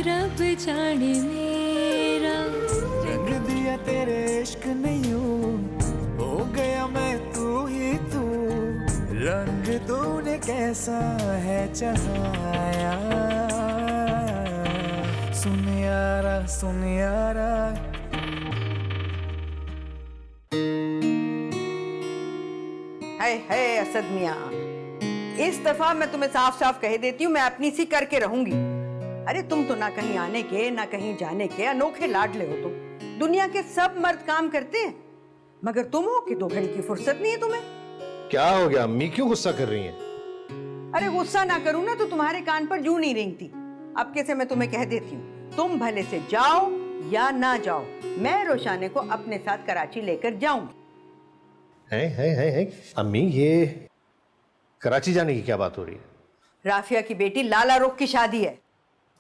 रब जाने मेरा रंग दिया तेरे इश्क ने यूं, हो गया मैं तू ही तू। रंग तूने कैसा है चढ़ाया, सुन यारा सुन यारा। हाय हाय असद मियाँ, इस दफा मैं तुम्हें साफ साफ कह देती हूँ, मैं अपनी सी करके रहूंगी। अरे तुम तो ना कहीं आने के ना कहीं जाने के अनोखे लाडले हो तुम। दुनिया के सब मर्द काम करते हैं, मगर तुम हो कि 2 घड़ी की फुर्सत नहीं है तुम्हें। क्या हो गया अम्मी, क्यों गुस्सा कर रही हैं? अरे गुस्सा ना करूँ ना तो तुम्हारे कान पर जूं नहीं रेंगती। अब कैसे मैं तुम्हें कह देती हूँ, तुम भले से जाओ या ना जाओ, मैं रोशाने को अपने साथ कराची लेकर जाऊंगी। है अम्मी, ये कराची जाने की क्या बात हो रही है? राफिया की बेटी लाला रुख की शादी है,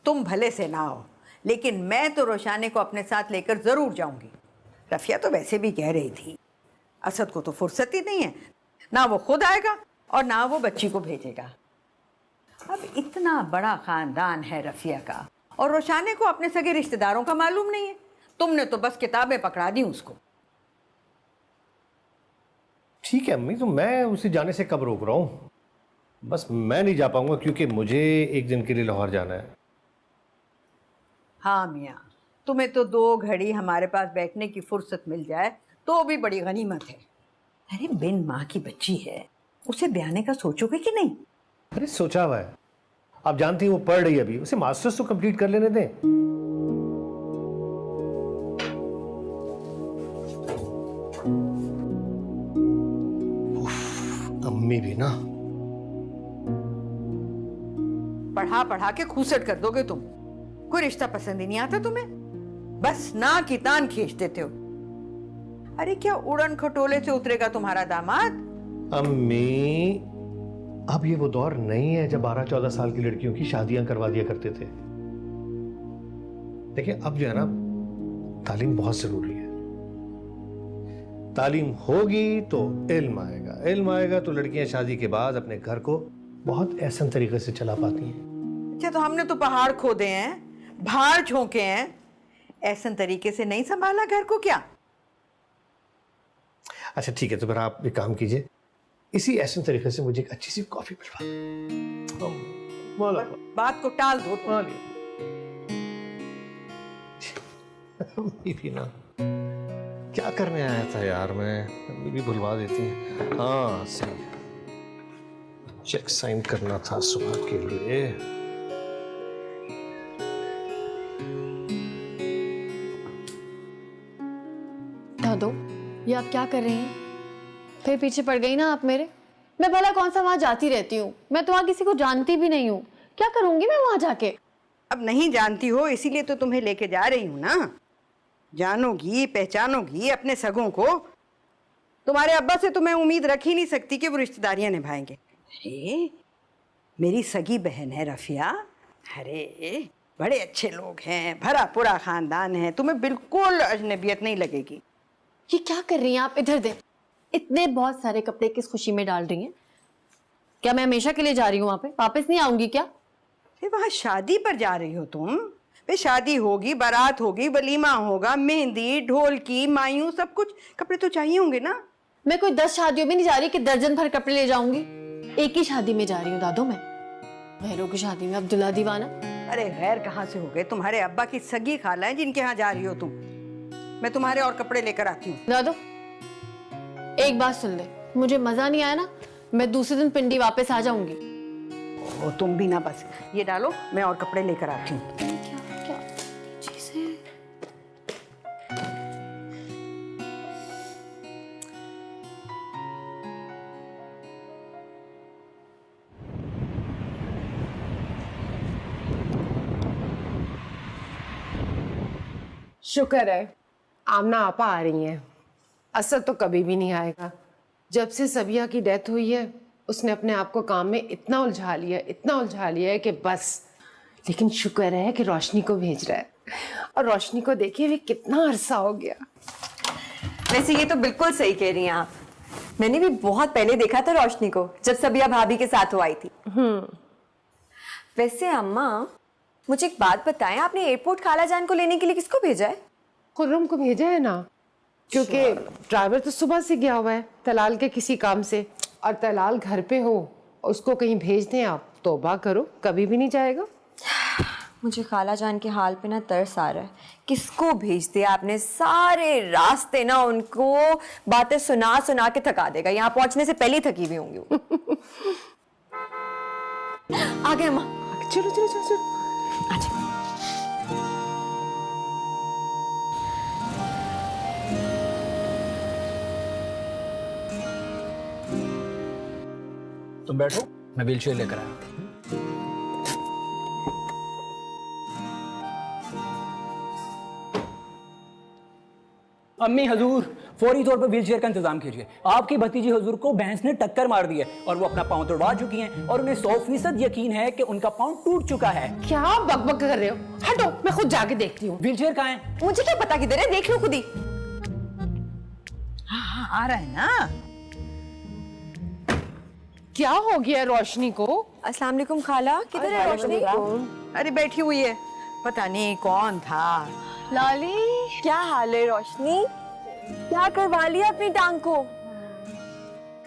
तुम भले से ना आओ, लेकिन मैं तो रोशाने को अपने साथ लेकर जरूर जाऊंगी। रफिया तो वैसे भी कह रही थी, असद को तो फुर्सत ही नहीं है, ना वो खुद आएगा और ना वो बच्ची को भेजेगा। अब इतना बड़ा खानदान है रफिया का, और रोशाने को अपने सगे रिश्तेदारों का मालूम नहीं है। तुमने तो बस किताबें पकड़ा दी उसको। ठीक है अम्मी, तो मैं उसे जाने से कब रोक रहा हूँ? बस मैं नहीं जा पाऊंगा क्योंकि मुझे एक दिन के लिए लाहौर जाना है। हाँ मियाँ, तुम्हें तो 2 घड़ी हमारे पास बैठने की फुर्सत मिल जाए तो भी बड़ी गनीमत है। अरे बिन माँ की बच्ची है, उसे ब्याने का सोचोगे कि नहीं? अरे सोचा हुआ है, आप जानती हैं वो पढ़ रही है अभी, उसे मास्टर्स तो कंप्लीट कर लेने दें। अम्मी भी ना, पढ़ा पढ़ा के खूसट कर दोगे तुम। कोई रिश्ता पसंद ही नहीं आता तुम्हें, बस ना की तान खींच देते हो। अरे क्या उड़न खटोले से उतरेगा तुम्हारा दामाद? अम्मी अब ये वो दौर नहीं है जब 12-14 साल की लड़कियों की शादियां करवा दिया करते थे। देखिए अब जो है ना, तालीम बहुत जरूरी है। तालीम होगी तो इल्म आएगा, इल्म आएगा तो लड़कियां शादी के बाद अपने घर को बहुत ऐसा तरीके से चला पाती हैं। अच्छा, तो हमने तो पहाड़ खोदे हैं, भाड़ झोंके हैं, ऐसा तरीके से नहीं संभाला घर को क्या? अच्छा ठीक है, तो फिर आप एक काम कीजिए, इसी ऐसे तरीके से मुझे एक अच्छी सी कॉफी पिलवा। बात को टाल दो। भी ना, क्या करने आया था यार मैं, अम्मी भी भुलवा देती हैं। हाँ सही है, चेक साइन करना था सुबह के लिए। दादो, ये आप क्या कर रही हैं? फिर पीछे पड़ गई ना आप मेरे। मैं भला कौन सा वहां जाती रहती हूँ, मैं तो वहां किसी को जानती भी नहीं हूँ। क्या करूंगी मैं वहां जाके? अब नहीं जानती हो इसीलिए तो तुम्हें लेके जा रही हूँ ना। जानोगी पहचानोगी अपने सगों को। तुम्हारे अब्बा से तो मैं उम्मीद रख ही नहीं सकती कि वो रिश्तेदारियां निभाएंगे। अरे मेरी सगी बहन है रफिया, अरे बड़े अच्छे लोग हैं, भरा पूरा खानदान है, तुम्हें बिल्कुल अजनबियत नहीं लगेगी। ये क्या कर रही हैं आप? इधर दे, इतने बहुत सारे कपड़े किस खुशी में डाल रही हैं? क्या मैं हमेशा के लिए जा रही हूँ वहां पे, वापस नहीं आऊंगी क्या? फिर वहां शादी पर जा रही हो तुम? फिर शादी होगी, बारात होगी, वलीमा होगा, मेहंदी, ढोलकी, मायूं, सब कुछ कपड़े तो चाहिए होंगे ना। मैं कोई 10 शादियों में नहीं जा रही कि दर्जन भर कपड़े ले जाऊंगी। एक ही शादी में जा रही हूँ दादो मैं, गैरों की शादी में। अब्दुल्ला दीवाना। अरे गैर कहाँ से हो गए? तुम्हारे अब्बा की सगी खाला है जिनके यहाँ जा रही हो तुम। मैं तुम्हारे और कपड़े लेकर आती हूँ। दादो एक बात सुन ले, मुझे मजा नहीं आया ना, मैं दूसरे दिन पिंडी वापस आ जाऊंगी। ओ तुम भी ना, बस ये डालो, मैं और कपड़े लेकर आती हूँ। क्या चीज़ है? शुक्र है आमना आपा आ रही हैं। असद तो कभी भी नहीं आएगा। जब से सबिया की डेथ हुई है उसने अपने आप को काम में इतना उलझा लिया है कि बस। लेकिन शुक्र है कि रोशनी को भेज रहा है, और रोशनी को देखिए भी कितना अरसा हो गया। वैसे ये तो बिल्कुल सही कह रही हैं आप, मैंने भी बहुत पहले देखा था रोशनी को, जब सबिया भाभी के साथ वो आई थी। वैसे अम्मा, मुझे एक बात बताएं, आपने एयरपोर्ट खाला जान को लेने के लिए किसको भेजा है? खुर्रम को भेजा है ना, क्योंकि ड्राइवर तो सुबह से गया हुआ है तलाल के किसी काम से, और तलाल घर पे हो, उसको कहीं भेज दें आप, तौबा करो, कभी भी नहीं जाएगा। मुझे खाला जान के हाल पे ना तरस आ रहा है। किसको भेज दिया आपने? सारे रास्ते ना उनको बातें सुना सुना के थका देगा। यहाँ पहुंचने से पहले ही थकी हुई होंगी वो। आ गए अम्मा। चलो चलो चलो चलो। अच्छा। तुम बैठो, मैं व्हीलचेयर लेकर आया। अम्मी हजूर, फौरी तौर पर व्हीलचेयर का इंतजाम कीजिए। आपकी भतीजी हजूर को भैंस ने टक्कर मार दी है और वो अपना पांव तोड़वा चुकी हैं और उन्हें 100% यकीन है कि उनका पांव टूट चुका है। क्या बकबक कर रहे हो? हटो, मैं खुद जाके देखती हूँ। व्हीलचेयर कहाँ है? मुझे क्या पता किधर है, देख लो खुद ही। हाँ आ रहा है ना। क्या हो गया रोशनी को? अस्सलाम वालेकुम खाला, किधर है रोशनी? अरे बैठी हुई है, पता नहीं कौन था। लाली, क्या हाल है रोशनी? क्या करवा लिया अपनी टांग को?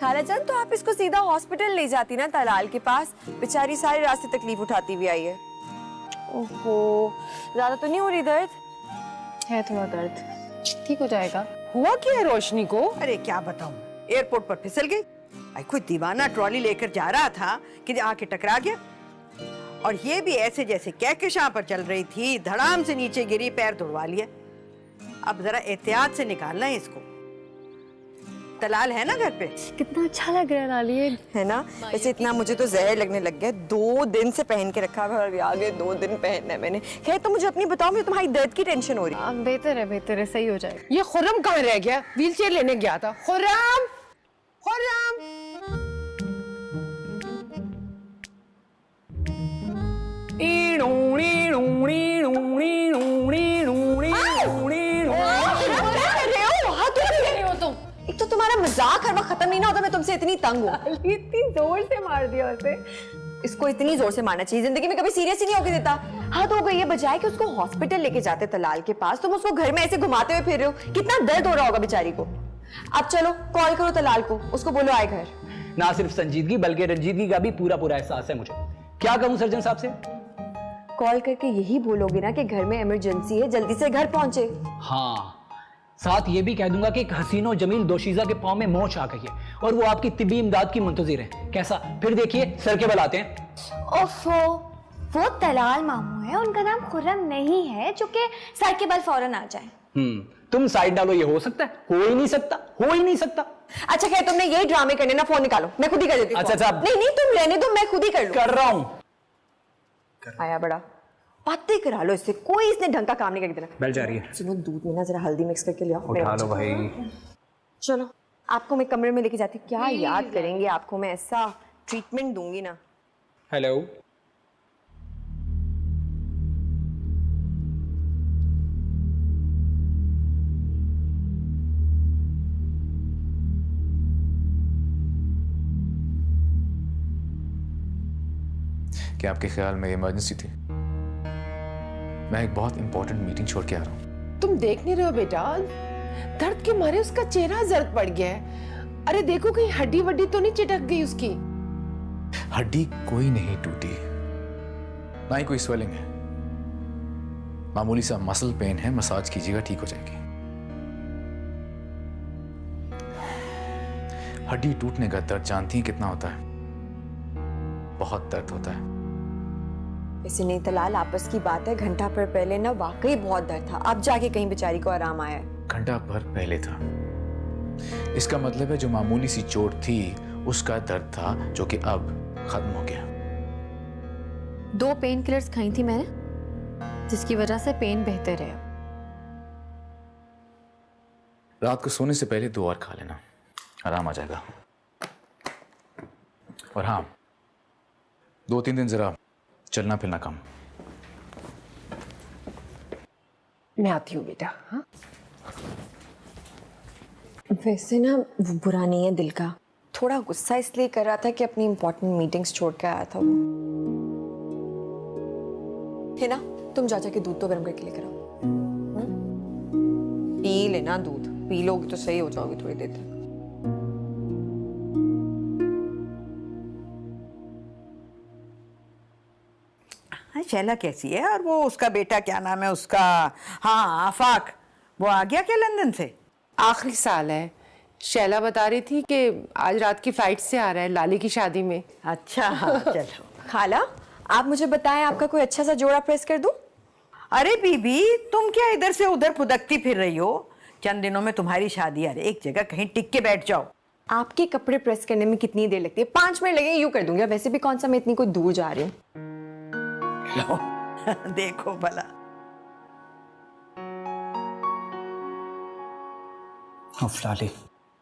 खाला जान, तो आप इसको सीधा हॉस्पिटल ले जाती ना तलाल के पास। बेचारी सारे रास्ते तकलीफ उठाती हुई आई है। ओहो, ज्यादा तो नहीं हो रही दर्द? है थोड़ा दर्द, ठीक हो जाएगा। हुआ क्या है रोशनी को? अरे क्या बताऊं, एयरपोर्ट पर फिसल गई। कोई दीवाना ट्रॉली लेकर जा रहा था कि आके टकरा गया, और ये भी ऐसे जैसे कहकशां पर चल रही थी, धड़ाम से नीचे गिरी, पैर तोड़वा लिया। अब जरा एहतियात से निकालना है इसको। तलाल है ना घर पे? कितना अच्छा लग रहा है लाली, है ना? वैसे इतना मुझे तो जहर लगने लग गया। 2 दिन से पहन के रखा है और आगे 2 दिन पहनना है मैंने। खैर, तो मुझे अपनी बताओ, मुझे तुम्हारी दर्द की टेंशन हो रही है। बेहतर है, सही हो जाएगा। ये खुर्रम कहाँ रह गया? व्हीलचेयर लेने गया था। खुर्रम, खुर्रम। एक तो तुम्हारा मजाक हर वक्त खत्म नहीं ना होता, मैं तुमसे इतनी तंग हूँ। इतनी जोर से मार दिया उसे। इसको इतनी जोर से मारना चाहिए, जिंदगी में कभी सीरियस ही नहीं होके देता। हाँ, तो ये बजाय कि उसको हॉस्पिटल लेके जाते तलाल के पास, तुम उसको घर में ऐसे घुमाते हुए फिर रहे हो। कितना दर्द हो रहा होगा बेचारी को। अब चलो कॉल करो तलाल को, उसको बोलो आए घर। ना सिर्फ संजीदगी बल्कि रंजीदगी का भी पूरा एहसास है मुझे। क्या कहूँ सर्जन साहब से? कॉल करके यही बोलोगे ना कि घर में इमरजेंसी है, जल्दी से घर पहुंचे। हाँ, साथ ये भी कह दूंगा कि एक हसीन और जमील दोशीजा के पांव में मोच आ गई है और वो आपकी तिब्बी इमदाद की मुंतजिर है। कैसा? फिर देखिए सर के बल आते हैं। ओफो, वो तलाल मामू है, उनका नाम खुर्रम नहीं है जो कि सर के बल फौरन आ जाए। तुम साइड डालो, ये हो सकता है? हो ही नहीं सकता, हो ही नहीं सकता। अच्छा खैर, तुमने यही ड्रामे करने ना, फोन निकालो, मैं खुद ही कर देती हूँ। अच्छा, नहीं तुम रहने दो, मैं खुद ही कर लूँ। कर रहा हूँ। आया बड़ा, बातें करा लो इससे, कोई इसने ढंग का काम नहीं करके देना। बेल जा रही है। सुनो, दूध में ना जरा हल्दी मिक्स करके ले आओ। उठा लो भाई। चलो, आपको मैं कमरे में लेके जाती। क्या याद करेंगे आपको, मैं ऐसा ट्रीटमेंट दूंगी ना। हेलो, क्या आपके ख्याल में इमरजेंसी थी? मैं एक बहुत इंपॉर्टेंट मीटिंग छोड़ के आ रहा हूँ। तुम देख नहीं रहे हो बेटा, दर्द के मारे उसका चेहरा जर्द पड़ गया है। अरे देखो, कहीं हड्डी वड्डी तो नहीं चिटक गई उसकी? हड्डी कोई नहीं टूटी, ना ही कोई स्वेलिंग है, मामूली सा मसल पेन है, मसाज कीजिएगा ठीक हो जाएगी। हड्डी टूटने का दर्द जानती हैं कितना होता है? बहुत दर्द होता है। ऐसे नहीं तलाल, आपस की बात है, घंटा भर पहले ना वाकई बहुत दर्द था, अब जाके कहीं बेचारी को आराम आया है। घंटा भर पहले था, इसका मतलब है जो मामूली सी चोट थी उसका दर्द था, जो कि अब खत्म हो गया। 2 पेन किलर्स खाई थी मैंने, जिसकी वजह से पेन बेहतर है। रात को सोने से पहले 2 और खा लेना, आराम आ जाएगा। और हाँ, 2-3 दिन जरा चलना फिरना कम। मैं आती हूँ बेटा। हाँ, वैसे ना वो बुरा नहीं है दिल का, थोड़ा गुस्सा इसलिए कर रहा था कि अपनी इंपॉर्टेंट मीटिंग्स छोड़ के आया था वो। है ना, तुम जा जाके दूध तो गर्म करके लेकर आओ। पी लेना दूध, पी लोगे तो सही हो जाओगे थोड़ी देर तक। हाँ, शैला कैसी है? और वो उसका बेटा क्या नाम है उसका? हाँ, आफाक, वो आ गया क्या लंदन से? आखिरी साल है। शैला बता रही थी कि आज रात की फ्लाइट से आ रहा है लाली की शादी में। अच्छा, हाँ, चलो। खाला, आप मुझे बताएं, आपका कोई अच्छा सा जोड़ा प्रेस कर दूं? अरे बीबी, तुम क्या इधर से उधर फुदकती फिर रही हो? चंद दिनों में तुम्हारी शादी है, एक जगह कहीं टिक के बैठ जाओ। आपके कपड़े प्रेस करने में कितनी देर लगती है? 5 मिनट लगेंगे, यूं कर दूंगी। वैसे भी कौन सा मैं इतनी कोई दूर जा रही हूँ। लो, देखो भला। लाली,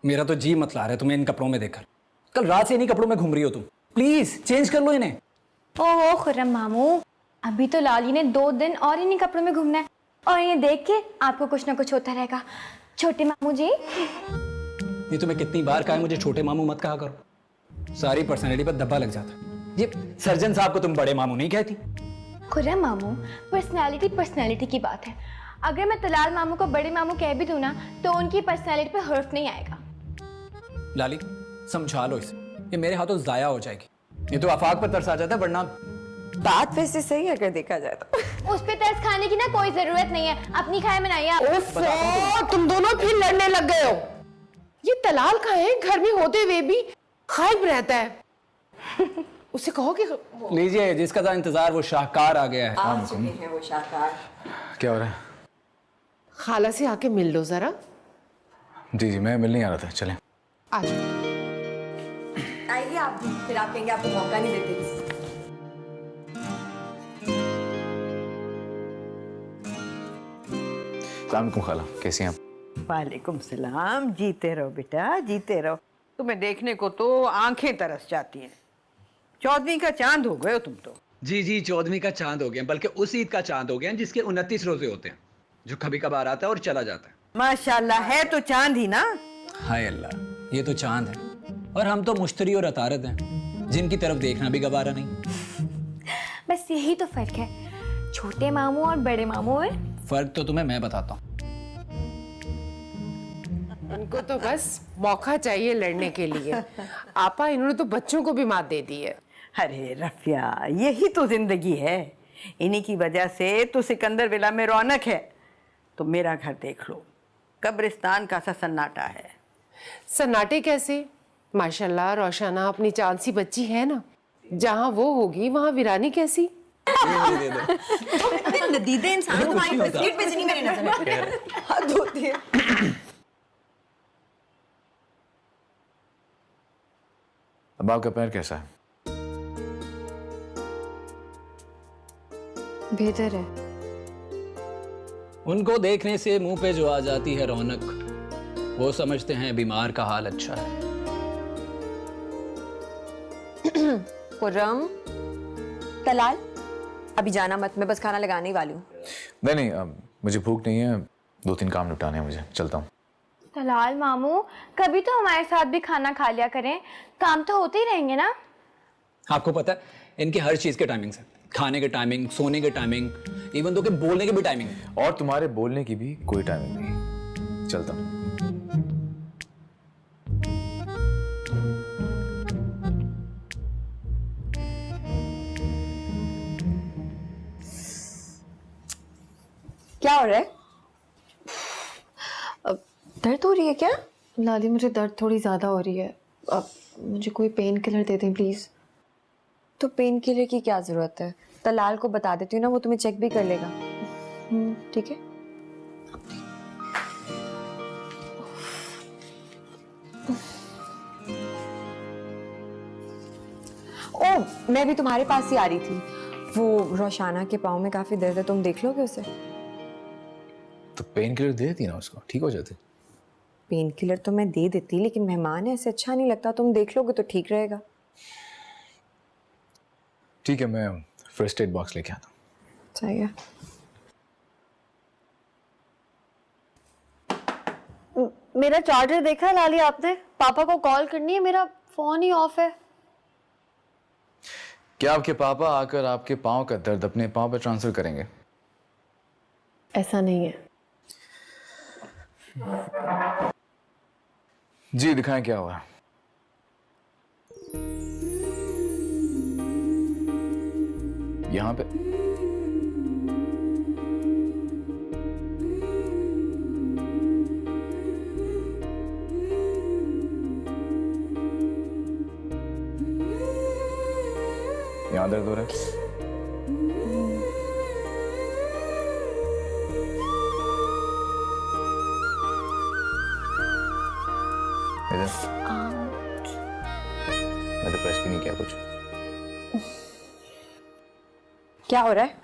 मेरा तो जी मत ला रहा है तुम्हें इन कपड़ों में देखकर। कल रात से इन्हीं कपड़ों में घूम रही हो तुम। प्लीज चेंज कर लो इन्हें। ओहो खुर्रम मामू, अभी तो लाली ने 2 दिन और इन्हीं कपड़ों में घूमना है, और ये देख के आपको कुछ ना कुछ होता रहेगा। छोटे मामू जी। ये तुम्हें कितनी बार कहा है मुझे छोटे मामू मत कहा करो। सारी पर्सनैलिटी पर धब्बा लग जाता। ये सर्जन साहब को तुम बड़े मामू नहीं कहती? खुर्रम मामू, पर्सनैलिटी की बात है। अगर मैं तलाल मामू को बड़े मामू कह भी दूं ना, तो उनकी पर्सनैलिटी पे हर्फ नहीं आएगा। लाली, समझा लो इसे, ये मेरे हाथों जाया हो जाएगी। ये तो आफाक पर तरस आ जाता है, वरना बात वैसे सही है अगर देखा जाए तो। उस पे तरस खाने की ना कोई जरूरत नहीं है, अपनी खाए बनाइए आप। तुम दोनों फिर लड़ने लग गए हो। ये तलाल का है, घर में होते हुए भी खाइब रहता है। उसे कहो कि लीजिए, जिसका था इंतजार वो शाहकार आ गया है। आ चुके हैं वो शाहकार। क्या हो रहा है? खाला से आके मिल लो जरा। जी जी, मैं मिलने आ रहा था, चलें। आ जाओ। आइए आप भी, फिर आप कहेंगे आपको मौका नहीं देते किसी। अस्सलाम वालेकुम खाला, कैसी हैं आप? वालेकुम सलाम। जीते रहो बेटा, जीते रहो। तुम्हें देखने को तो आंखें तरस जाती हैं। 14वीं का चांद हो गए हो तुम तो। जी जी, 14वीं का चांद हो गया, बल्कि उस ईद का चांद हो गया जिसके 29 रोजे होते हैं, जो कभी कभार आता है और चला जाता है। माशाल्लाह, है तो चांद ही ना। हाय अल्लाह, ये तो चांद है और हम तो मुश्तरी और अतारत हैं, जिनकी तरफ देखना भी गवारा नहीं। बस यही तो फर्क है छोटे मामू और बड़े मामू में। फर्क तो तुम्हें मैं बताता हूँ। उनको तो बस मौका चाहिए लड़ने के लिए। आपा, इन्होंने तो बच्चों को भी मात दे दी है। अरे रफिया, यही तो जिंदगी है। इन्हीं की वजह से तो सिकंदर विला में रौनक है। तो मेरा घर देख लो, कब्रिस्तान का सा सन्नाटा है। सन्नाटे कैसे? माशाल्लाह रोशाना अपनी चांद सी बच्ची है ना। जहाँ वो होगी वहाँ वीरानी कैसी? नदीदे इंसान को हमारी बिस्किट पे नहीं मेरी नजर में हद होती है। अब आपका पैर कैसा है? बेहतर है। उनको देखने से मुंह पे जो आ जाती है रौनक, वो समझते हैं बीमार का हाल अच्छा है। खुर्रम, तलाल, अभी जाना मत, मैं बस खाना लगाने ही वाली हूँ। नहीं नहीं, मुझे भूख नहीं है, 2-3 काम निपटाने हैं मुझे, चलता हूँ। तलाल मामू, कभी तो हमारे साथ भी खाना खा लिया करें, काम तो होते ही रहेंगे ना। आपको पता है इनकी हर चीज के टाइमिंग है, खाने के टाइमिंग, सोने के टाइमिंग, इवन तो के बोलने के भी टाइमिंग है। और तुम्हारे बोलने की भी कोई टाइमिंग नहीं, चलता हूँ। क्या हो रहा है? दर्द हो रही है क्या? लाली, मुझे दर्द थोड़ी ज़्यादा हो रही है। अब मुझे कोई पेन किलर दे दें प्लीज़। तो पेन किलर की क्या जरूरत है? तलाल को बता देती हूँ ना, वो तुम्हें चेक भी कर लेगा। ठीक है। ओ, मैं भी तुम्हारे पास ही आ रही थी। वो रोशाना के पाँव में काफी दर्द है, तुम देख लोगे उसे? तो पेन किलर दे देती ना उसको, ठीक हो जाती। पेन किलर तो मैं दे देती, लेकिन मेहमान है, ऐसे अच्छा नहीं लगता। तुम देख लोगे तो ठीक रहेगा। ठीक है, मैं फर्स्ट एड बॉक्स लेके आता हूँ। सही है। मेरा चार्जर देखा है लाली आपने? पापा को कॉल करनी है, मेरा फोन ही ऑफ है। क्या आपके पापा आकर आपके पाँव का दर्द अपने पाँव पर ट्रांसफर करेंगे? ऐसा नहीं है। जी दिखाएं क्या हुआ। यहां पे यहां दर्द हो रहा है। मैं तो प्रेस भी नहीं किया कुछ। क्या हो रहा है?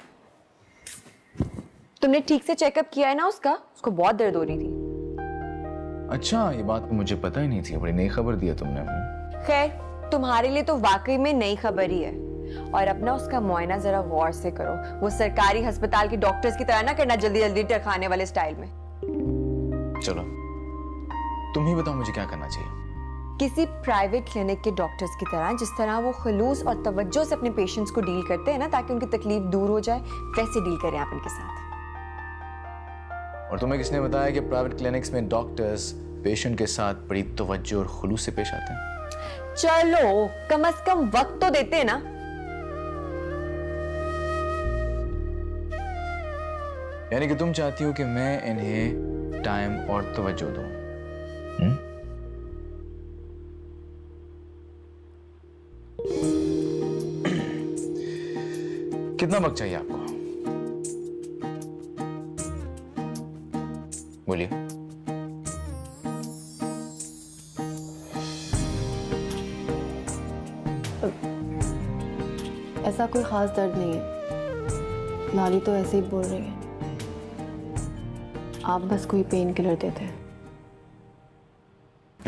तुमने ठीक से चेकअप किया है ना उसका? उसको बहुत दर्द हो रही थी। अच्छा, ये बात तो मुझे पता ही नहीं थी, बड़ी नई खबर दी है तुमने। खैर, तुम्हारे लिए तो वाकई में नई खबर ही है। और अपना उसका मुआयना जरा गौर से करो, वो सरकारी अस्पताल के डॉक्टर्स की तरह ना करना, जल्दी जल्दी टरखाने वाले स्टाइल में। चलो तुम ही बताओ मुझे क्या करना चाहिए। किसी प्राइवेट क्लिनिक के डॉक्टर्स की तरह, जिस तरह वो खुलूस और तवज्जो से अपने पेशेंट्स को डील करते हैं ना, ताकि उनकी तकलीफ दूर हो जाए, वैसे डील करें आप इनके साथ। और तुम्हें किसने बताया कि प्राइवेट क्लिनिक्स में डॉक्टर्स पेशेंट के साथ बड़ी तवज्जो और खुलूस से पेश आते हैं? चलो कम से कम वक्त तो देते हैं ना। यानी कि तुम चाहती हो कि मैं इन्हें टाइम और तवज्जो दूं? कितना वक्त चाहिए आपको? बोलिए। ऐसा कोई खास दर्द नहीं है, लाली तो ऐसे ही बोल रही है। आप बस कोई पेन किलर देते हैं।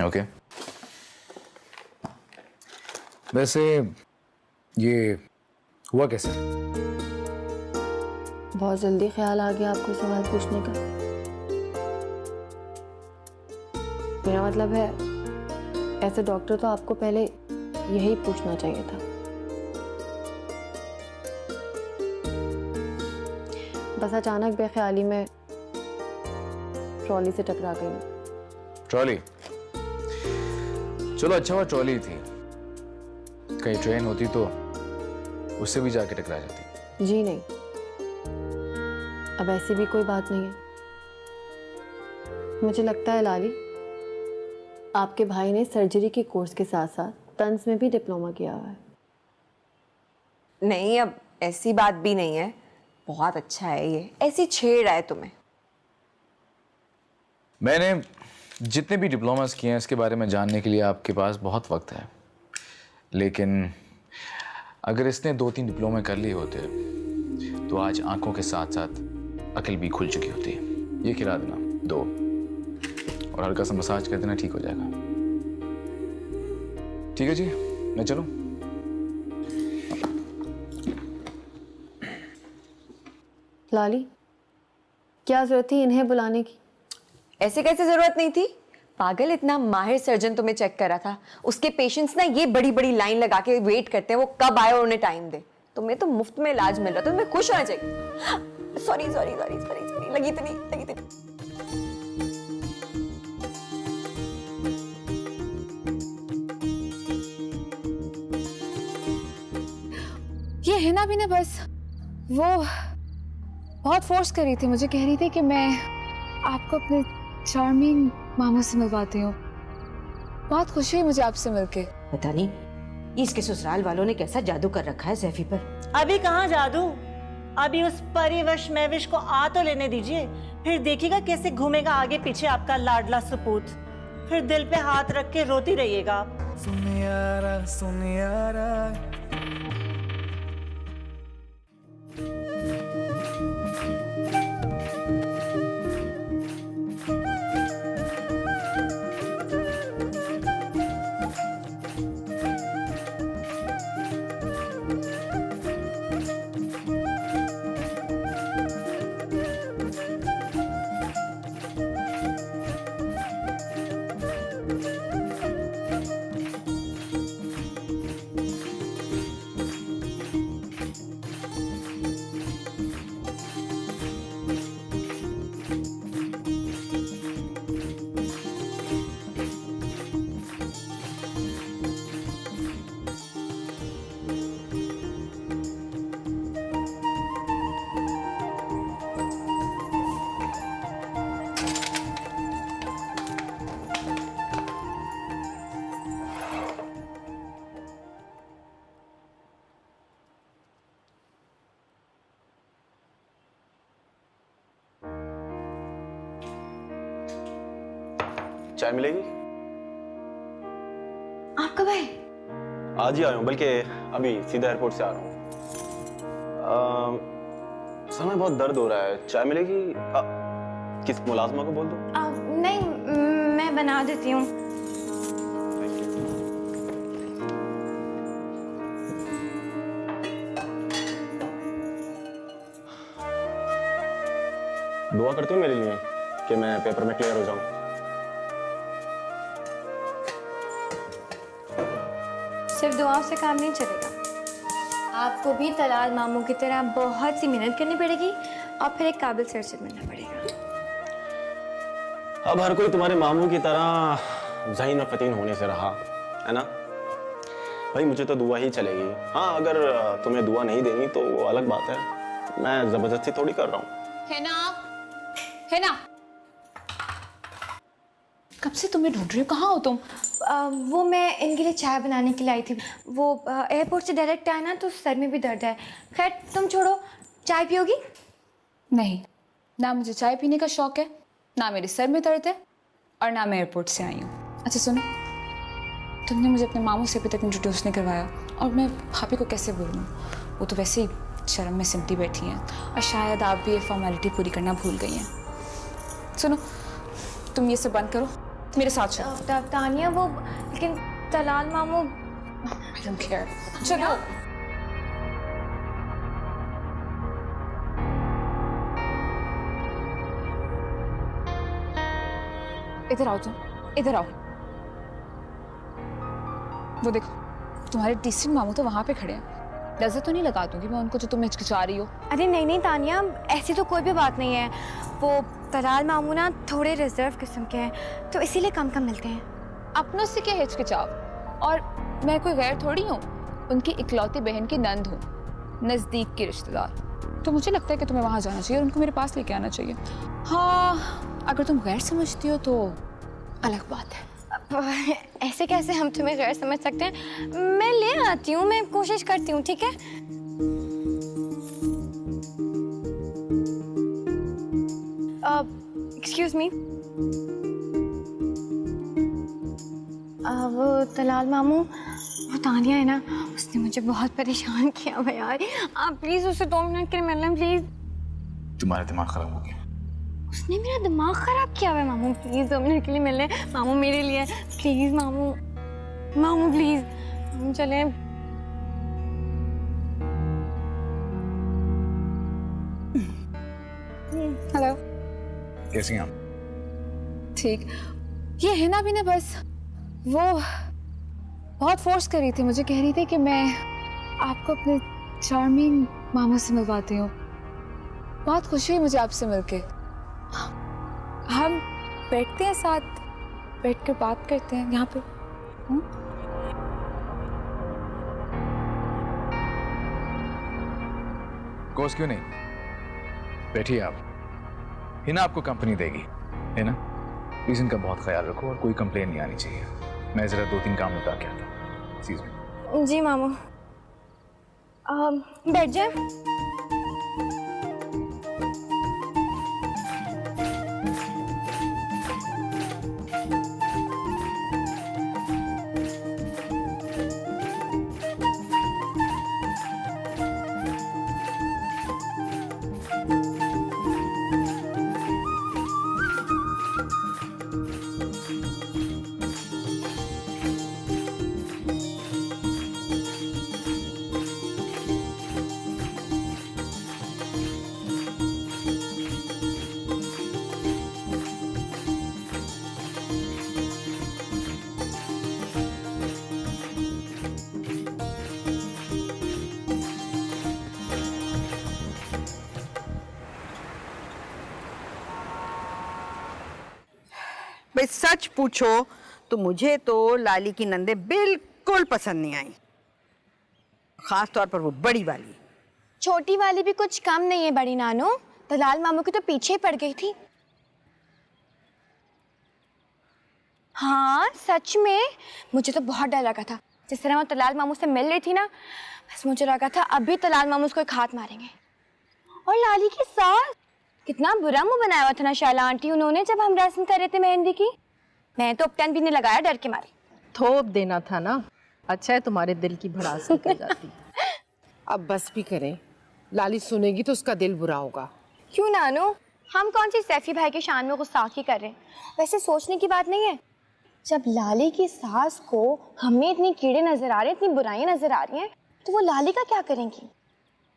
ओके। वैसे ये हुआ कैसे? बहुत जल्दी ख्याल आ गया आपको सवाल पूछने का। मेरा मतलब है, ऐसे डॉक्टर तो आपको पहले यही पूछना चाहिए था। बस अचानक बेख्याली में ट्रॉली से टकरा गई। ट्रॉली? चलो अच्छा हुआ ट्रॉली थी, कहीं ट्रेन होती तो उससे भी जाके टकरा जाती। जी नहीं, अब ऐसी भी कोई बात नहीं है। मुझे लगता है लाली, आपके भाई ने सर्जरी के कोर्स के साथ साथ तंज में भी डिप्लोमा किया हुआ है। नहीं, अब ऐसी बात भी नहीं है। बहुत अच्छा है ये, ऐसी छेड़ है तुम्हें। मैंने जितने भी डिप्लोमास किए हैं इसके बारे में जानने के लिए आपके पास बहुत वक्त है, लेकिन अगर इसने 2-3 डिप्लोमे कर लिए होते तो आज आंखों के साथ साथ अकल भी खुल चुकी होती। ये खिला देना 2 और हल्का सा मसाज कर देना, ठीक हो जाएगा। ठीक है जी, मैं चलूं? लाली, क्या जरूरत थी इन्हें बुलाने की? ऐसे कैसे जरूरत नहीं थी? पागल, इतना माहिर सर्जन तुम्हें चेक करा था। उसके पेशेंट्स ना ये बड़ी बड़ी लाइन लगा के वेट करते हैं, वो कब आए और उन्हें टाइम दे। तुम्हें तो मुफ्त में इलाज मिल रहा, तो तुम्हें खुश होना चाहिए। Sorry sorry sorry sorry sorry, लगी तो नहीं। ये हिना भी ना बस वो बहुत फोर्स कर रही थी, मुझे कह रही थी कि मैं आपको अपने चार्मिंग मामू से मिलवाती हूँ। बहुत खुशी हुई मुझे आपसे मिलके। पता नहीं इसके ससुराल वालों ने कैसा जादू कर रखा है सैफी पर। अभी कहाँ जादू, अभी उस परिवश महविश को आ तो लेने दीजिए, फिर देखिएगा कैसे घूमेगा आगे पीछे आपका लाडला सपूत। फिर दिल पे हाथ रख के रोती रहिएगा आप। सुनियारा सुनियारा चाय मिलेगी? आप कब आए? आज ही आया हूँ, बल्कि अभी सीधा एयरपोर्ट से आ रहा हूँ। सर में बहुत दर्द हो रहा है, चाय मिलेगी? किस मुलाजमा को बोल दूँ? नहीं, मैं बना देती हूँ। दुआ करती हूँ मेरे लिए कि मैं पेपर में क्लियर हो जाऊँ। सिर्फ दुआओं से काम नहीं चलेगा, आपको भी तलाल मामू की तरह बहुत सी मेहनत करनी पड़ेगी और फिर एक काबिल सर्जन बनना पड़ेगा। अब हर कोई तुम्हारे मामू की तरह ज़हीन और फतीन होने से रहा है ना भाई, मुझे तो दुआ ही चलेगी। हाँ, अगर तुम्हें दुआ नहीं देनी तो वो अलग बात है, मैं जबरदस्ती थोड़ी कर रहा हूँ। है ना, कब से तुम्हें ढूंढ रही हूँ, कहाँ हो तुम? वो मैं इनके लिए चाय बनाने के लिए आई थी। वो एयरपोर्ट से डायरेक्ट आए ना तो सर में भी दर्द है। खैर तुम छोड़ो, चाय पियोगी? नहीं, ना मुझे चाय पीने का शौक है, ना मेरे सर में दर्द है, और ना मैं एयरपोर्ट से आई हूँ। अच्छा सुनो, तुमने मुझे अपने मामू से अभी तक इंट्रोड्यूस नहीं करवाया, और मैं भाभी को कैसे बोलूँ? वो तो वैसे ही शर्म में सिमटी बैठी हैं, और शायद आप भी ये फॉर्मेलिटी पूरी करना भूल गई हैं। सुनो, तुम ये सब बंद करो, मेरे साथ चलो। तानिया, वो लेकिन तलाल मामू। I don't care. चलो। इधर आओ तुम, इधर आओ। वो देखो, तुम्हारे डिसेंट मामू तो वहां पे खड़े हैं। नजर तो नहीं लगा दूंगी मैं उनको जो तुम हिचकिचा रही हो। अरे नहीं नहीं तानिया, ऐसी तो कोई भी बात नहीं है। वो तलाल मामू ना थोड़े रिजर्व किस्म के हैं, तो इसीलिए कम कम मिलते हैं। अपनों से क्या हिचकिचाव, और मैं कोई गैर थोड़ी हूँ, उनकी इकलौती बहन की नंद हूँ, नजदीक की रिश्तेदार। तो मुझे लगता है कि तुम्हें वहां जाना चाहिए और उनको मेरे पास लेके आना चाहिए। हाँ, अगर तुम गैर समझती हो तो अलग बात है। ऐसे कैसे हम तुम्हें गैर समझ सकते हैं? मैं ले आती हूँ, मैं कोशिश करती हूँ, ठीक है? Excuse me. वो तलाल मामू, वो तानिया है ना, उसने मुझे बहुत परेशान किया हुआ यार। आप प्लीज उसे 2 मिनट के लिए मिल लें प्लीज। तुम्हारा दिमाग खराब हो गया? उसने मेरा दिमाग खराब किया हुआ है। मामू प्लीज 2 मिनट के लिए मिल लें। मामू मेरे लिए प्लीज, मामू मामू प्लीज, हम चलें। हेलो, कैसी हैं आप? ठीक। ये है ना भी ना, बस वो बहुत फोर्स कर रही थी, मुझे कह रही थी कि मैं आपको अपने चार्मिंग मामू से मिलवाती हूँ। बहुत खुशी हुई मुझे आपसे मिलके। हम बैठते हैं साथ, बैठ कर बात करते हैं यहाँ पे। कोर्स क्यों नहीं, बैठिए आप। हिना आपको कंपनी देगी, है ना? प्लीज इनका बहुत ख्याल रखो और कोई कंप्लेन नहीं आनी चाहिए। मैं जरा 2-3 काम निपटा के आता हूँ। Excuse me. जी मामू, बैठ जाए। भाई सच पूछो तो मुझे तो लाली की नंदे बिल्कुल पसंद नहीं आई, खास तौर पर वो बड़ी वाली। छोटी वाली भी कुछ कम नहीं है बड़ी नानो, तलाल मामू की तो पीछे ही पड़ गई थी। हाँ सच में, मुझे तो बहुत डर लगा था जिस तरह वो तलाल मामू से मिल रही थी ना, बस मुझे लगा था अभी तलाल मामू उसको एक हाथ मारेंगे। और लाली की सास, कितना बुरा मुंह बनाया हुआ था ना शैला आंटी उन्होंने जब हम रस्म कर रहे थे मेहंदी की। मैं तो उपटन भी नहीं लगाया डर के मारे। थोप देना था ना, अच्छा है तुम्हारे दिल की भड़ास निकल जाती। अब बस भी करें, लाली सुनेगी तो उसका दिल बुरा होगा। क्यों नानू, हम कौन सी सैफी भाई के शान में गुस्ताखी कर रहे हैं? वैसे सोचने की बात नहीं है, जब लाली की सास को हमें इतनी कीड़े नजर आ रहे हैं, इतनी बुराइयां नजर आ रही हैं, तो वो लाली का क्या करेंगी?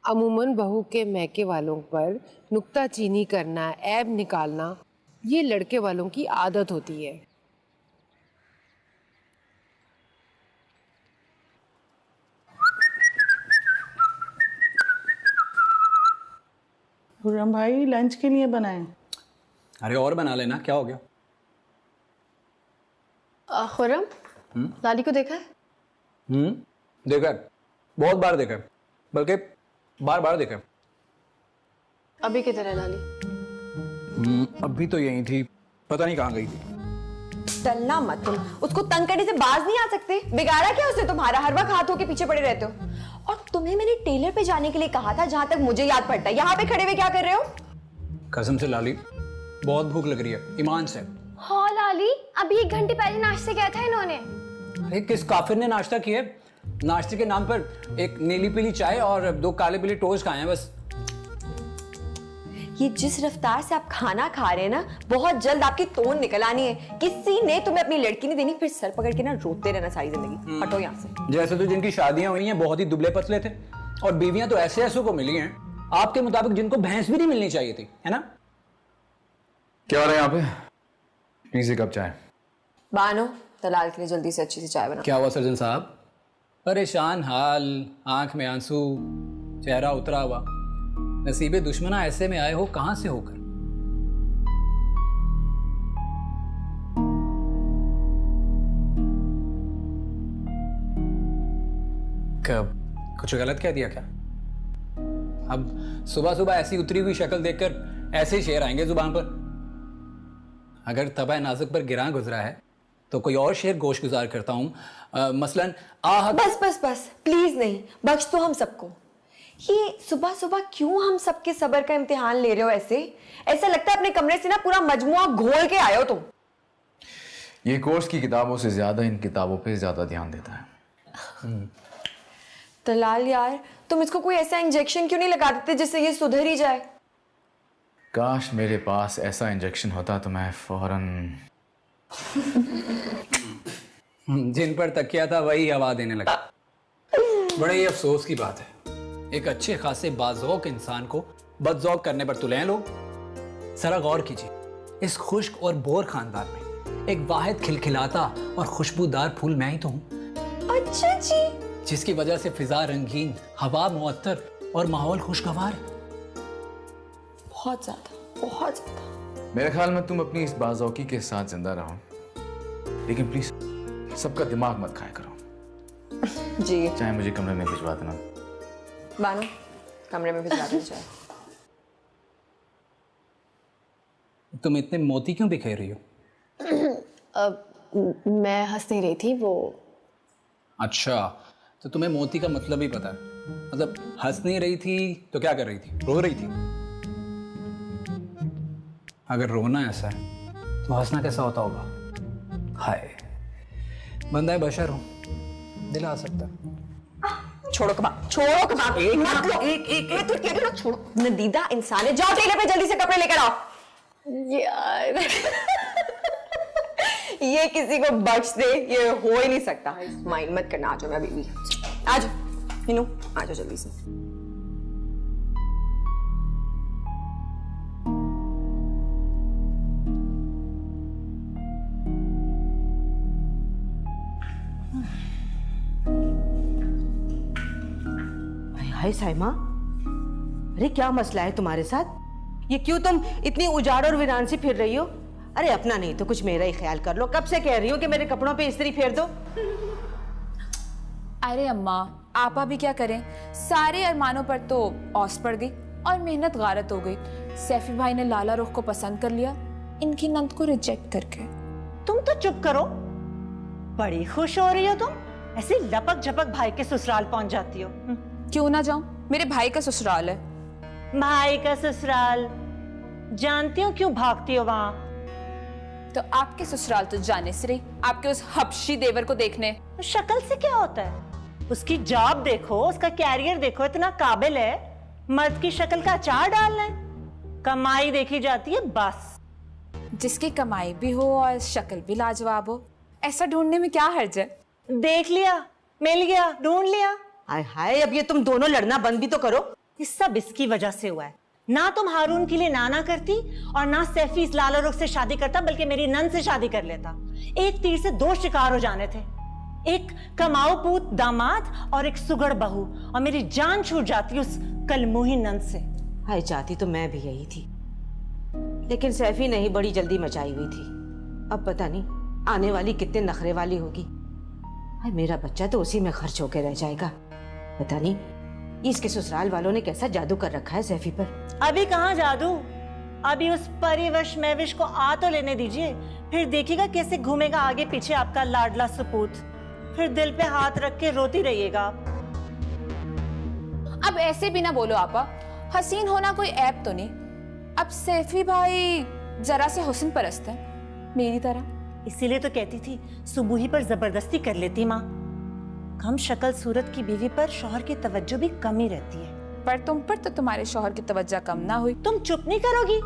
अमूमन बहू के मैके वालों पर नुक्ताचीनी करना, ऐब निकालना, ये लड़के वालों की आदत होती है। खुर्रम भाई लंच के लिए बनाए? अरे और बना लेना, क्या हो गया? खुर्रम, लाली को देखा है? देखा है, बहुत बार देखा है, बल्कि बार बार देखा है। अभी किधर है लाली? अभी तो यहीं थी, पता नहीं कहाँ गई थी। चलना मत तुम, उसको तंग करने से बाज नहीं आ सकते। बिगाड़ा क्या उसे तुम्हारा? हर वक्त हाथों के पीछे पड़े रहते हो। और तुम्हें मैंने टेलर पे जाने के लिए कहा था, जहां तक मुझे याद पड़ता है। यहाँ पे खड़े हुए क्या कर रहे हो? कसम से लाली, बहुत भूख लग रही है, ईमान से। हाँ लाली, अभी 1 घंटे पहले नाश्ते किया था इन्होंने। अरे किस काफिर ने नाश्ता किया? नाश्ते के नाम पर एक नीली पीली चाय और 2 काले पीले टोस्ट खाए हैं बस। ये जिस रफ्तार से आप खाना खा रहे हैं ना, बहुत जल्द आपकी तोन निकल आनी है। किसी ने तुम्हें अपनी लड़की नहीं देनी, फिर सर पकड़ के ना रोते रहना सारी जिंदगी। हटो यहाँ से। जैसे तो जिनकी शादियां हुई हैं बहुत ही दुबले पतले थे, और बीवियां तो ऐसे ऐसों को मिली हैं आपके मुताबिक जिनको भैंस भी नहीं मिलनी चाहिए थी, है ना? क्या हो रहा है यहाँ पे? प्लीज एक कप चाय। बानो, तलाल के लिए जल्दी से अच्छी सी चाय बना। क्या हुआ सर्जन साहब? परेशान हाल, आंख में आंसू, चेहरा उतरा हुआ। नसीबे दुश्मना ऐसे में आए हो कहां से होकर? कब कुछ गलत कह दिया क्या? अब सुबह सुबह ऐसी उतरी हुई शक्ल देखकर ऐसे ही शेर आएंगे जुबान पर? अगर तबाह नाजुक पर गिरा गुजरा है तो कोई और शेर गोश गुजार करता हूं, मसलन आह। बस बस बस, प्लीज नहीं, बख्श तो हम सबको। ये सुबह सुबह क्यों हम सबके सब्र का इम्तिहान ले रहे हो? ऐसा लगता है अपने कमरे से ना पूरा मजमुआ घोल के आए हो तुम। ये कोर्स की किताबों से ज्यादा इन किताबों पे ज्यादा ध्यान देता है। तलाल यार, तुम इसको कोई ऐसा इंजेक्शन क्यों नहीं लगा देते जिससे ये सुधर ही जाए? काश मेरे पास ऐसा इंजेक्शन होता तो मैं फौरन। जिन पर तकिया था वही हवा देने लगा। बड़े ही अफसोस की बात है, एक अच्छे खासे बाज़ौक इंसान को बदज़ौक करने पर तुले हैं लोग। जरा गौर कीजिए, इस खुश्क और बोर खानदान में एक वाहिद खिलखिलाता और खुशबूदार फूल मैं ही तो हूँ। अच्छा जी। जिसकी वजह से फिजा रंगीन, हवा मुअत्तर और माहौल खुशगवार। बहुत ज्यादा, बहुत ज्यादा। मेरे ख्याल में तुम अपनी इस बाज़ौकी के साथ जिंदा रहो, लेकिन प्लीज सबका दिमाग मत खाया करो। जी। चाहे मुझे कमरे में भिजवा देना। बानो, कमरे में भिजवा दो चाहे। तुम इतने मोती क्यों बिखेर रही हो? मैं हंस नहीं रही थी, वो। अच्छा, तो तुम्हें मोती का मतलब ही पता है। मतलब हंस नहीं रही थी तो क्या कर रही थी? रो रही थी? अगर रोना ऐसा है तो हंसना कैसा होता होगा? हाय, बंदा बशर हूं, दिल आ सकता है। छोड़ो कबाब, छोड़ो कबाब। एक मत लो, एक मैं तो कह रही हूं, छोड़ो। नदीदा इंसान है, जाओ टेलर पे जल्दी से कपड़े लेकर आओ। यार ये किसी को बख्श दे, ये हो ही नहीं सकता। माइंड मत करना। आ जाओ, मैं अभी आ जाओ मीनू, आ जाओ जल्दी से। हाय साइमा, अरे क्या मसला है तुम्हारे साथ? ये क्यों तुम इतनी उजाड़ और वीरान सी फिर रही हो? अरे अपना नहीं तो कुछ मेरा ही ख्याल कर लो। कब से कह रही हूँ कि मेरे कपड़ों पे इस्त्री फेर दो। अरे अम्मा, आपा भी क्या करें, सारे अरमानों पर तो औस पड़ गई और मेहनत गारत हो गई। सैफी भाई ने लाला रुख को पसंद कर लिया, इनकी नंद को रिजेक्ट करके। तुम तो चुप करो, बड़ी खुश हो रही हो तुम। ऐसे लपक झपक भाई के ससुराल पहुंच जाती हो। क्यों ना जाऊं, मेरे भाई का ससुराल है। भाई का ससुराल, जानती हो क्यों भागती हो वहां? तो आपके ससुराल तो जाने से रही आपके उस हबशी देवर को देखने। शक्ल से क्या होता है? उसकी जॉब देखो, उसका कैरियर देखो, इतना काबिल है। मर्द की शक्ल का अचार डालना है? कमाई देखी जाती है बस। जिसकी कमाई भी हो और शक्ल भी लाजवाब हो, ऐसा ढूंढने में क्या हर्ज है? देख लिया, मिल गया, ढूंढ लिया। हाय हाय, अब ये तुम दोनों लड़ना बंद भी तो करो। ये सब इसकी वजह से हुआ है। ना तुम हारून के लिए ना करती और ना सैफी इस लाला रुख से शादी करता, बल्कि मेरी नंद से शादी कर लेता। एक तीर से दो शिकार हो जाने थे, एक कमाऊ पूत दामाद और एक सुगड़ बहू, और मेरी जान छूट जाती उस कलमुही नंद से। हाय, चाहती तो मैं भी यही थी, लेकिन सैफी ने ही बड़ी जल्दी मचाई हुई थी। अब पता नहीं आने वाली कितने नखरे वाली होगी। हाय, मेरा बच्चा तो उसी में खर्च होके रह जाएगा। पता नहीं इसके ससुराल वालों ने कैसा जादू कर रखा है सैफी पर। अभी कहाँ जादू, अभी उस परिवश मैविश को आ तो लेने दीजिए, फिर देखिएगा कैसे घूमेगा आगे पीछे आपका लाडला सपूत। फिर दिल पे हाथ रख के रोती रहिएगा आप। अब ऐसे भी ना बोलो आपा, हसीन होना कोई ऐप तो नहीं। अब सैफी भाई जरा से हुस्न परस्त है मेरी तरह। इसीलिए तो कहती थी सुबुही पर जबरदस्ती कर लेती माँ। कम शक्ल सूरत की बीवी पर शौहर की तवज्जो भी कम ही रहती है। पर तुम पर तो तुम्हारे शौहर की तवज्जो कम ना हुई। तुम चुप नहीं करोगी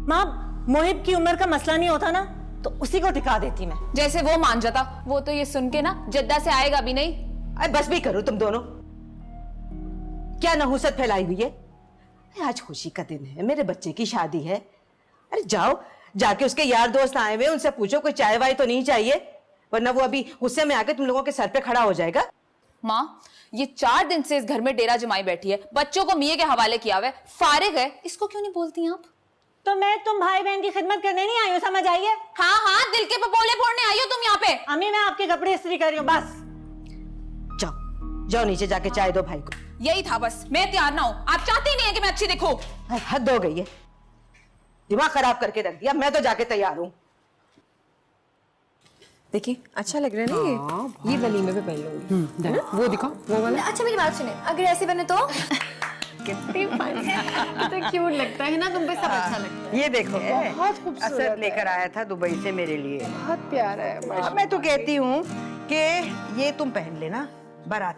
माँ? मोहिब की उम्र का मसला नहीं होता ना, तो उसी को टिका देती मैं। जैसे वो मान जाता, वो तो ये सुन के ना जद्दा से आएगा भी नहीं। अरे बस भी करो तुम दोनों, क्या नहुसत फैलाई हुई है। आज खुशी का दिन है, मेरे बच्चे की शादी है। अरे जाओ, जाके उसके यार दोस्त आए हुए, उनसे पूछो कोई चाय वाय तो नहीं चाहिए, वरना वो अभी गुस्से में आके तुम लोगों के सर पे खड़ा हो जाएगा। माँ, ये 4 दिन से इस घर में डेरा जमाई बैठी है, बच्चों को मियां के हवाले किया हुआ है, फारिग है। इसको क्यों नहीं बोलती आप? तो मैं तुम भाई बहन की खिदमत करने नहीं आई हूँ, समझ आई है? हाँ हाँ, दिल के पपोले फोड़ने आई हो तुम यहाँ पे। अम्मी, मैं आपके कपड़े इस्त्री कर रही हूँ बस। जाओ जाओ नीचे जाके चाय दो भाई को। यही था बस, मैं तैयार ना हूँ। आप चाहती नहीं है कि मैं अच्छी दिखूं? हद हो गई है, दिमाग खराब करके रख दिया। मैं तो जाके तैयार हूँ। देखिए अच्छा लग रहा है ना ये वलीमे पे पहन लूंगी। है ना? वो दिखाओ, वो वाला। अच्छा मेरी बात सुने, अगर ऐसे बने तो कितनी फनी तो क्यूट लगता है ना, तुम पे सब अच्छा लगता है। ये देखो, बहुत खूबसूरत असद लेकर आया था दुबई से मेरे लिए। बहुत प्यारा है। मैं तो कहती हूँ कि ये तुम पहन लेना बारात।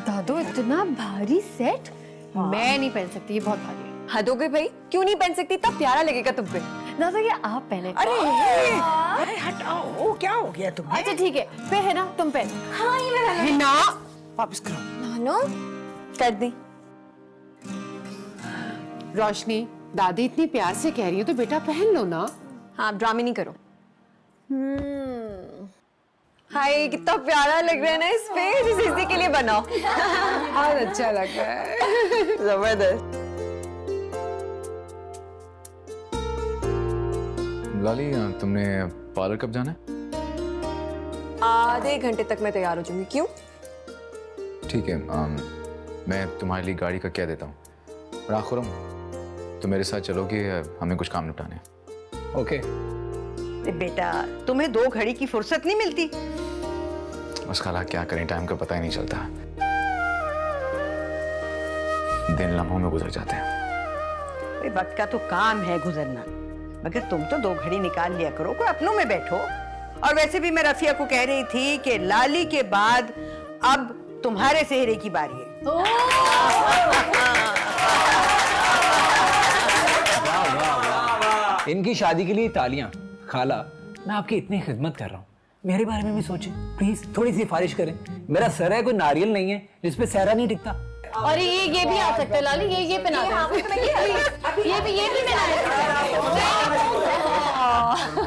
दादू इतना भारी सेट मैं नहीं पहन सकती, ये बहुत भारी है। हद हो गई भाई, क्यों नहीं पहन सकती? इतना प्यारा लगेगा तुम पे। दादा ये आप पहने। अरे हटाओ, वो क्या हो गया तुम्हें? अच्छा ठीक है, फिर है ना तुम पहन। हाँ ये मैं पहन। ना वापस करो। नानो कर दी। रोशनी, दादी इतनी प्यार से कह रही है तो बेटा पहन लो ना। हाँ, ड्रामे नहीं करो। हाय, कितना प्यारा लग रहा है ना इस पे, जिस इसी के लिए बनाओ। बहुत अच्छा लग रहा है। जबरदस्त। लाली, तुमने पार्लर कब जाना है? आधे घंटे तक मैं तैयार हो जाऊंगी। क्यों? ठीक है, मैं तुम्हारे लिए गाड़ी का कह देता हूँ। राखुरम, तुम मेरे साथ चलोगे, हमें कुछ काम निपटाने हैं। ओके। बेटा, तुम्हें 2 घड़ी की फुर्सत नहीं मिलती? बस खाला, क्या करें, टाइम का पता ही नहीं चलता। दिन लम्हों में गुजर जाते हैं। वक्त का तो काम है गुजरना, मगर तुम तो 2 घड़ी निकाल लिया करो, कोई अपनों में बैठो। और वैसे भी मैं रफिया को कह रही थी कि लाली के बाद अब तुम्हारे सेहरे की बारी है। इनकी शादी के लिए तालियां। खाला, मैं आपकी इतनी खिदमत कर रहा हूँ, मेरे बारे में भी सोचें प्लीज, थोड़ी सी सिफारिश करें। मेरा सर है, कोई नारियल नहीं है जिसपे सहरा नहीं टिकता। और ये भी आ सकता है लाली, ये पहना दे। ये भी पहना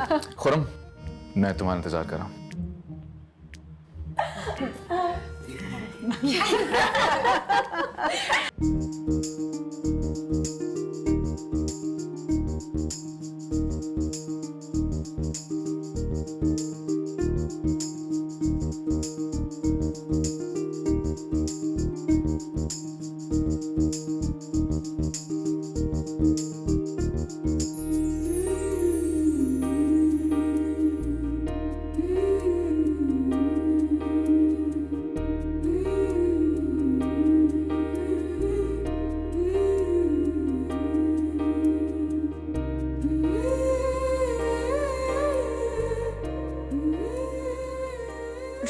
दे। खुरम, मैं तुम्हारा इंतजार कर रहा हूँ।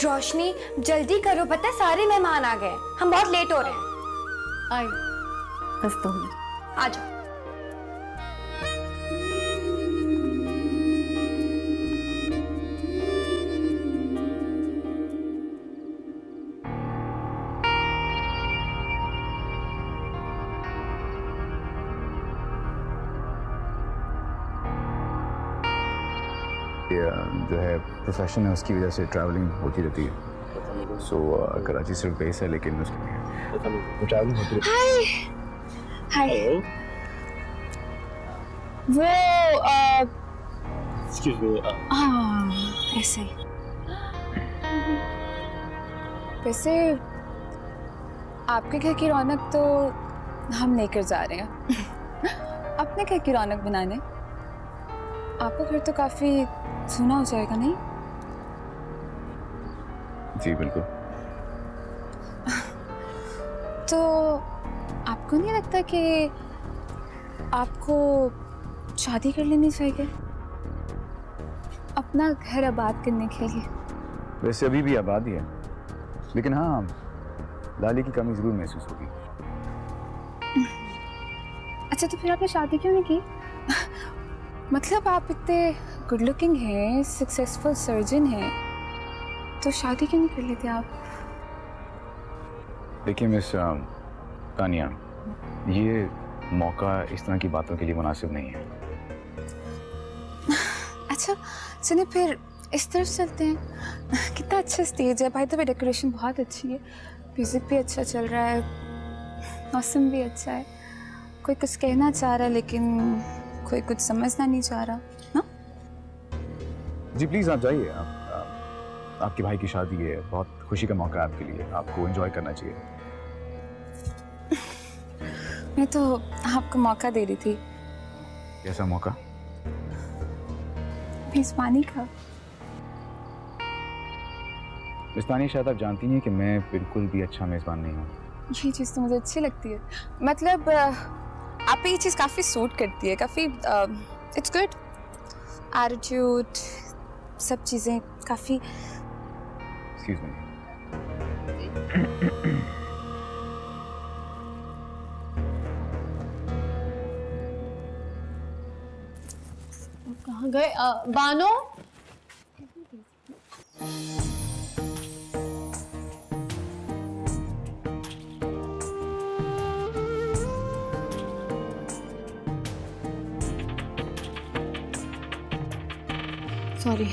रोशनी जल्दी करो, पता है सारे मेहमान आ गए, हम बहुत लेट हो रहे हैं। आई बस तो आ जाओ। जो है प्रोफेशन है उसकी वजह से ट्रैवलिंग होती रहती है। सो कराची सिर्फ बेस है, लेकिन उसकी ट्रैवलिंग होती रहती है। हाय वो एक्सक्यूज मी, हाँ ऐसे ही। वैसे आपके घर की रौनक तो हम लेकर जा रहे हैं अपने घर की रौनक बनाने। आपका घर तो काफी सूना हो जाएगा नहीं? जी बिल्कुल। तो आपको नहीं लगता कि आपको शादी कर लेनी चाहिए अपना घर आबाद करने के लिए? वैसे अभी भी आबाद ही है, लेकिन हाँ लाली की कमी जरूर महसूस होगी। अच्छा तो फिर आपने शादी क्यों नहीं की? मतलब आप इतने गुड लुकिंग हैं, सक्सेसफुल सर्जन हैं, तो शादी क्यों नहीं कर लेते आप? देखिए मिस तानिया, ये मौका इस तरह की बातों के लिए मुनासिब नहीं है। अच्छा सुनिए, फिर इस तरफ चलते हैं। कितना अच्छा स्टेज है भाई, तो डेकोरेशन बहुत अच्छी है, म्यूजिक भी अच्छा चल रहा है, मौसम भी अच्छा है। कोई कुछ कहना चाह रहा है लेकिन कोई कुछ समझना नहीं चाह रहा ना? जी प्लीज़ आप जाइए। आपके भाई की शादी है, बहुत खुशी का मौका है आपके लिए, आपको एंजॉय करना चाहिए। मैं तो आपको मौका दे रही थी। कैसा मौका? मेजबानी का। मिस्तानी, शायद आप जानती नहीं कि मैं बिल्कुल भी अच्छा मेजबान नहीं हूँ। ये चीज़ तो मुझे अच्छी लगती है, मतलब आप पे ये चीज़ काफ़ी सूट करती है, काफ़ी इट्स गुड एटीट्यूड, सब चीज़ें काफ़ी। Excuse me. कहाँ गए बानो? सॉरी।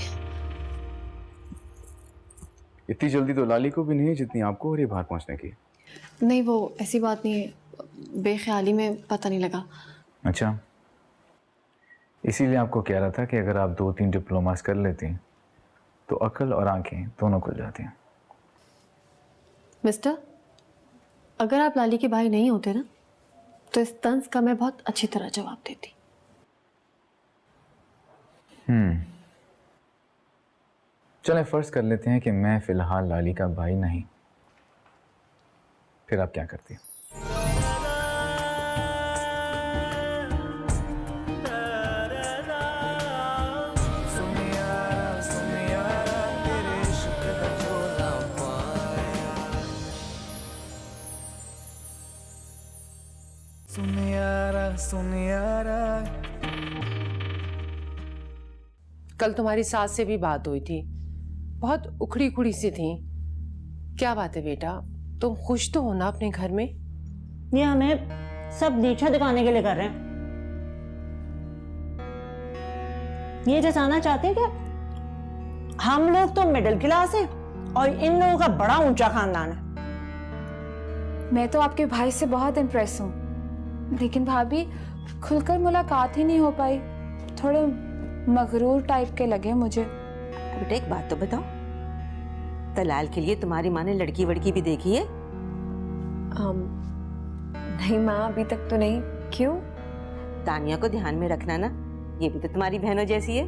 इतनी जल्दी तो लाली को भी नहीं है जितनी आपको हो रही है बाहर पहुंचने की। नहीं वो ऐसी बात नहीं है, बेख्याली में पता नहीं लगा। अच्छा, इसीलिए आपको कह रहा था कि अगर आप 2-3 डिप्लोमास कर लेती तो अकल और आंखें दोनों खुल जाती हैं। मिस्टर, अगर आप लाली के भाई नहीं होते ना तो इस तंज का मैं बहुत अच्छी तरह जवाब देती। चलें फर्ज कर लेते हैं कि मैं फिलहाल लाली का भाई नहीं, फिर आप क्या करती? कल तुम्हारी सास से भी बात हुई थी, बहुत उखड़ी उखड़ी सी थी। क्या बात है बेटा, तुम खुश तो हो ना अपने घर में? ये हमें सब नीचा दिखाने के लिए कर रहे हैं। ये जताना चाहते हैं कि हम लोग तो मिडिल क्लास हैं और इन लोगों का बड़ा ऊंचा खानदान है। मैं तो आपके भाई से बहुत इम्प्रेस हूँ, लेकिन भाभी खुलकर मुलाकात ही नहीं हो पाई, थोड़े मगरूर टाइप के लगे मुझे। बेटा एक बात तो बताओ, तलाल के लिए तुम्हारी माँ ने लड़की वड़की भी देखी है? नहीं माँ, अभी तक तो नहीं। क्यों? तानिया को ध्यान में रखना ना, ये भी तो तुम्हारी बहनों जैसी है।